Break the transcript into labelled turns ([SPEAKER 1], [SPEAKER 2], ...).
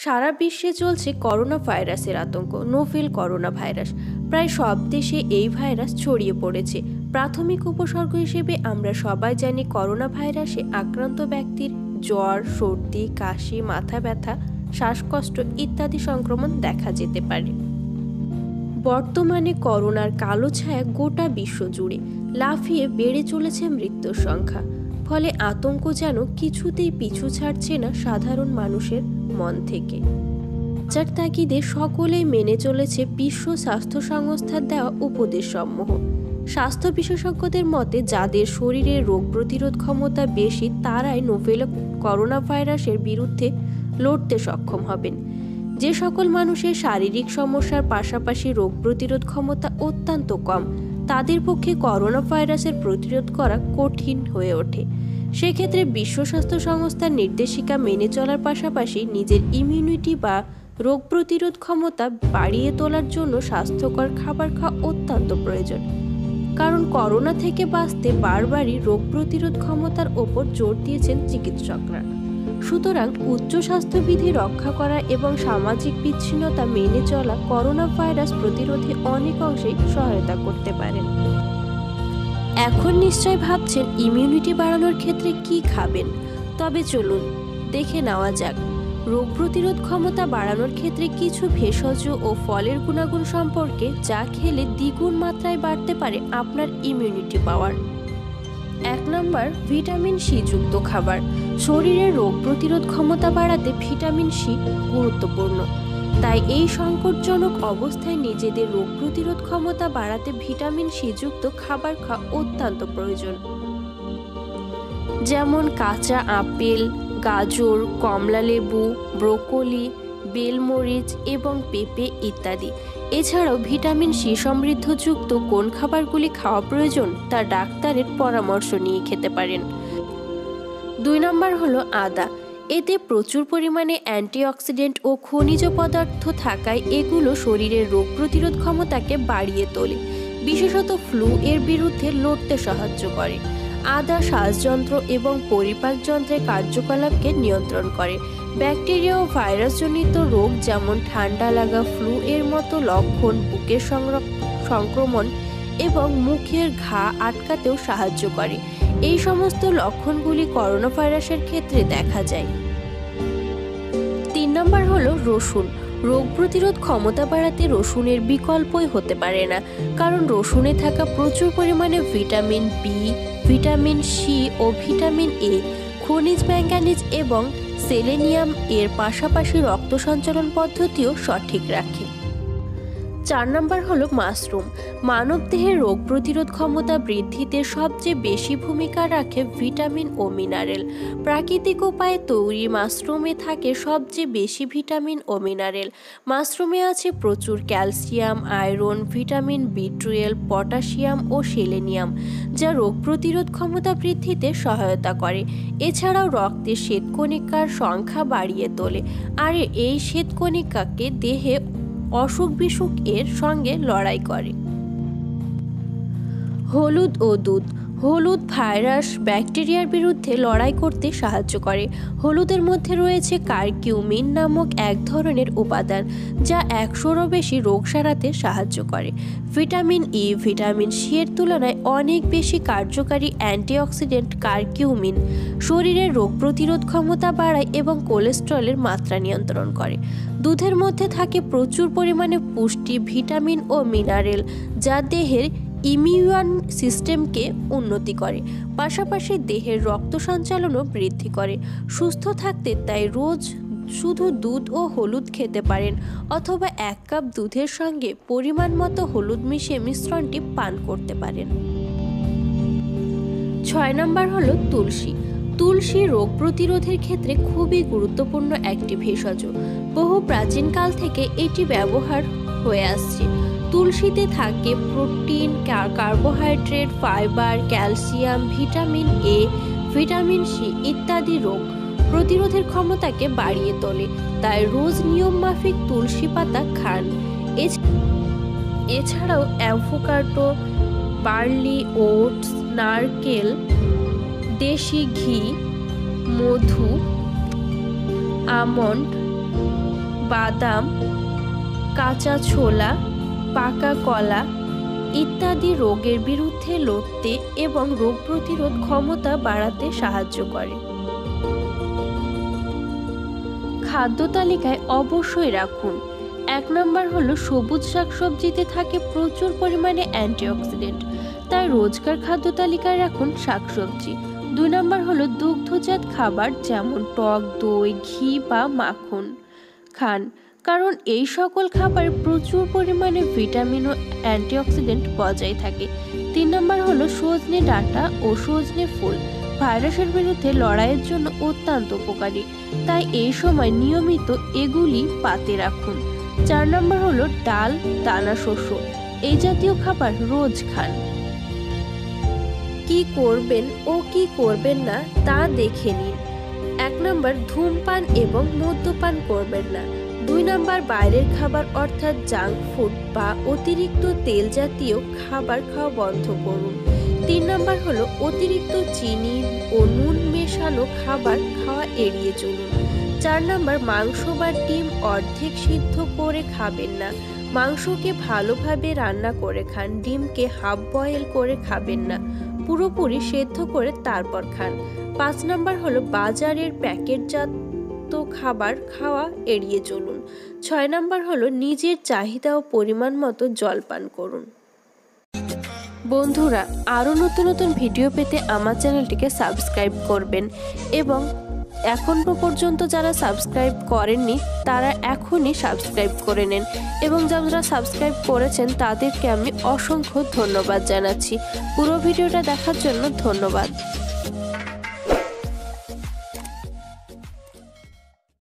[SPEAKER 1] সারা বিশ্বে চলছে করোনা ভাইরাসের আতঙ্ক। নোভেল করোনা ভাইরাস প্রায় সব দেশে এই ভাইরাস ছড়িয়ে পড়েছে। প্রাথমিক উপসর্গ হিসেবে আমরা সবাই জানি করোনা ভাইরাসে আক্রান্ত ব্যক্তির জ্বর, সর্দি, কাশি, মাথা ব্যথা, শ্বাসকষ্ট ইত্যাদি সংক্রমণ দেখা যেতে পারে। বর্তমানে করোনার কালো ছায়া গোটা বিশ্ব জুড়ে লাফিয়ে বেড়ে চলেছে মৃত্যুর সংখ্যা। ফলে আতঙ্ক যেন কিছুতেই পিছু ছাড়ছে না সাধারণ মানুষের মন থেকে। যার তাগিদে সকলেই মেনে চলেছে বিশ্ব স্বাস্থ্য সংস্থার দেওয়া উপদেশসমূহ। স্বাস্থ্য বিশেষজ্ঞদের মতে যাদের শরীরে রোগ প্রতিরোধ ক্ষমতা বেশি তারাই নোভেল করোনা ভাইরাসের বিরুদ্ধে লড়তে সক্ষম হবেন। যে সকল মানুষের শারীরিক সমস্যার পাশাপাশি রোগ প্রতিরোধ ক্ষমতা অত্যন্ত কম তাদের পক্ষে করোনা ভাইরাসের প্রতিরোধ করা কঠিন হয়ে ওঠে। সেক্ষেত্রে বিশ্ব স্বাস্থ্য সংস্থার নির্দেশিকা মেনে চলার পাশাপাশি নিজের ইমিউনিটি বা রোগ প্রতিরোধ ক্ষমতা বাড়িয়ে তোলার জন্য স্বাস্থ্যকর খাবার খাওয়া অত্যন্ত প্রয়োজন। কারণ করোনা থেকে বাঁচতে বারবারই রোগ প্রতিরোধ ক্ষমতার ওপর জোর দিয়েছেন চিকিৎসকরা। সুতরাং উচ্চ স্বাস্থ্যবিধি রক্ষা করা এবং সামাজিক বিচ্ছিন্নতা মেনে চলা করোনা ভাইরাস প্রতিরোধে অনেক অংশেই সহায়তা করতে পারে। এখন নিশ্চয় ভাবছেন ইমিউনিটি বাড়ানোর ক্ষেত্রে কি খাবেন। তবে চলুন দেখে নেওয়া যাক রোগ প্রতিরোধ ক্ষমতা বাড়ানোর ক্ষেত্রে কিছু ভেষজ ও ফলের গুণাগুণ সম্পর্কে, যা খেলে দ্বিগুণ মাত্রায় বাড়তে পারে আপনার ইমিউনিটি পাওয়ার। 1 নম্বর, ভিটামিন সি যুক্ত খাবার। শরীরের রোগ প্রতিরোধ ক্ষমতা বাড়াতে ভিটামিন সি গুরুত্বপূর্ণ। তাই এই সংকটজনক অবস্থায় নিজেদের রোগ প্রতিরোধ ক্ষমতা বাড়াতে ভিটামিন সি যুক্ত খাবার খাওয়া অত্যন্ত প্রয়োজন। যেমন কাঁচা আপেল, গাজর, কমলা লেবু, ব্রোকলি, বেলমরিচ এবং পেঁপে ইত্যাদি। এছাড়াও ভিটামিন সি সমৃদ্ধযুক্ত কোন খাবারগুলি খাওয়া প্রয়োজন তা ডাক্তারের পরামর্শ নিয়ে খেতে পারেন। 2 নম্বর হলো আদা। এতে প্রচুর পরিমাণে অ্যান্টিঅক্সিডেন্ট ও খনিজ পদার্থ থাকায় এগুলো শরীরের রোগ প্রতিরোধ ক্ষমতাকে বাড়িয়ে তোলে, বিশেষত ফ্লু এর বিরুদ্ধে লড়তে সাহায্য করে। আদা শ্বাসযন্ত্র এবং পরিপাক যন্ত্রের কার্যকলাপকে নিয়ন্ত্রণ করে। ব্যাকটেরিয়া ও ভাইরাসজনিত রোগ যেমন ঠান্ডা লাগা, ফ্লু এর মতো লক্ষণ, বুকের সংক্রমণ এবং মুখের ঘা আটকাতেও সাহায্য করে। এই সমস্ত লক্ষণগুলি করোনা ভাইরাসের ক্ষেত্রে দেখা যায়। 3 নম্বর হলো রসুন। রোগ প্রতিরোধ ক্ষমতা বাড়াতে রসুনের বিকল্পই হতে পারে না, কারণ রসুনে থাকা প্রচুর পরিমাণে ভিটামিন বি, ভিটামিন সি ও ভিটামিন এ, খনিজ ম্যাঙ্গানিজ এবং সেলেনিয়াম এর পাশাপাশি রক্ত সঞ্চালন পদ্ধতিও সঠিক রাখে। 4 নম্বর হলো মাশরুম। মানবদেহের রোগ প্রতিরোধ ক্ষমতা বৃদ্ধিতে সবচেয়ে বেশি ভূমিকা রাখে ভিটামিন ও মিনারেল। প্রাকৃতিক উপায়ে তৈরি মাশরুমে থাকে সবচেয়ে বেশি ভিটামিন ও মিনারেল। মাশরুমে আছে প্রচুর ক্যালসিয়াম, আয়রন, ভিটামিন বি12, পটাশিয়াম ও সেলেনিয়াম, যা রোগ প্রতিরোধ ক্ষমতা বৃদ্ধিতে সহায়তা করে। এছাড়াও রক্তে শ্বেতকণিকার সংখ্যা বাড়িয়ে তোলে, আর এই শ্বেতকণিকাকে দেহে অসুখ বিসুখ এর সঙ্গে লড়াই করে। হলুদ ও দুধ। হলুদ ভাইরাস ব্যাকটেরিয়ার বিরুদ্ধে লড়াই করতে সাহায্য করে। হলুদের মধ্যে রয়েছে কারকিউমিন নামক এক ধরনের উপাদান, যা 100-এরও বেশি রোগ সারাতে সাহায্য করে। ভিটামিন ই, ভিটামিন সি এর তুলনায় অনেক বেশি কার্যকারী অ্যান্টিঅক্সিডেন্ট কারকিউমিন শরীরের রোগ প্রতিরোধ ক্ষমতা বাড়ায় এবং কোলেস্টেরলের মাত্রা নিয়ন্ত্রণ করে। দুধের মধ্যে থাকে প্রচুর পরিমাণে পুষ্টি, ভিটামিন ও মিনারেল, যা দেহের ইমিউন সিস্টেমকে উন্নতি করে, পাশাপাশি দেহের রক্ত সঞ্চালনও বৃদ্ধি করে। সুস্থ থাকতে তাই রোজ শুধু দুধ ও হলুদ খেতে পারেন, অথবা 1 কাপ দুধের সঙ্গে পরিমাণ মতো হলুদ মিশিয়ে মিশ্রণটি পান করতে পারেন। 6 নম্বর হলো তুলসী। তুলসী রোগ প্রতিরোধের ক্ষেত্রে খুবই গুরুত্বপূর্ণ একটি ভেষজ। বহু প্রাচীনকাল থেকে এটি ব্যবহার হয়ে আসছে। তুলসীতে থাকে protein, carbohydrate, fibre, calcium, vitamin A, vitamin C ইত্যাদি রোগ প্রতিরোধের ক্ষমতাকে বাড়িয়ে তোলে। তাই রোজ নিয়ম মাফিক তুলসী পাতা খান। এছাড়াও অ্যাভোকাডো, বার্লি, ওটস, নারকেল, দেশি ঘি, মধু, আমন্ড, বাদাম, কাঁচা ছোলা, পাকা কলা ইত্যাদি রোগের বিরুদ্ধে লড়তে এবং রোগ প্রতিরোধ ক্ষমতা বাড়াতে সাহায্য করে। খাদ্য তালিকায় অবশ্যই রাখুন। 1 নম্বর হলো সবুজ শাকসবজিতে থাকে প্রচুর পরিমাণে অ্যান্টিঅক্সিডেন্ট, তাই রোজকার খাদ্য তালিকায় রাখুন শাকসবজি। 2 নম্বর হলো দুগ্ধজাত খাবার যেমন টক দই, ঘি বা মাখন খান, কারণ এই সকল খাবার প্রচুর পরিমাণে ভিটামিন ও অ্যান্টিঅক্সিডেন্ট বজায় থাকে। 3 নম্বর হলো সজনে ডাঁটা ও সজনে ফুল ভাইরাসের বিরুদ্ধে লড়াইয়ের জন্য অত্যন্ত উপকারী, তাই এই সময় নিয়মিত এগুলি পাতে রাখুন। 4 নম্বর হলো ডাল, দানা শস্য এই জাতীয় খাবার রোজ খান। কি করবেন ও কি করবেন না তা দেখে নিন। 1 নম্বর ধূমপান এবং মদ্যপান করবেন না। 2 নম্বর বাইরের খাবার অর্থাৎ জাঙ্ক ফুড বা অতিরিক্ত তেল জাতীয় খাবার খাওয়া বন্ধ করুন। 3 নম্বর হলো অতিরিক্ত চিনি ও নুন মেশানো খাবার খাওয়া এড়িয়ে চলুন। 4 নম্বর মাংস বা ডিম অর্ধেক সিদ্ধ করে খাবেন না। মাংসকে ভালোভাবে রান্না করে খান, ডিমকে হাফ বয়েল করে খাবেন না, পুরোপুরি সেদ্ধ করে তারপর খান। 5 নম্বর হলো বাজারের প্যাকেটজাত খাবার খাওয়া এড়িয়ে চলুন। 6 নম্বর হলো নিজের চাহিদা ও পরিমাণ মতো জল পান করুন। বন্ধুরা, আরও নতুন নতুন ভিডিও পেতে আমার চ্যানেলটিকে সাবস্ক্রাইব করবেন এবং এখনও পর্যন্ত যারা সাবস্ক্রাইব করেননি তারা এখনই সাবস্ক্রাইব করে নেন এবং যারা সাবস্ক্রাইব করেছেন তাদেরকে আমি অসংখ্য ধন্যবাদ জানাচ্ছি। পুরো ভিডিওটা দেখার জন্য ধন্যবাদ।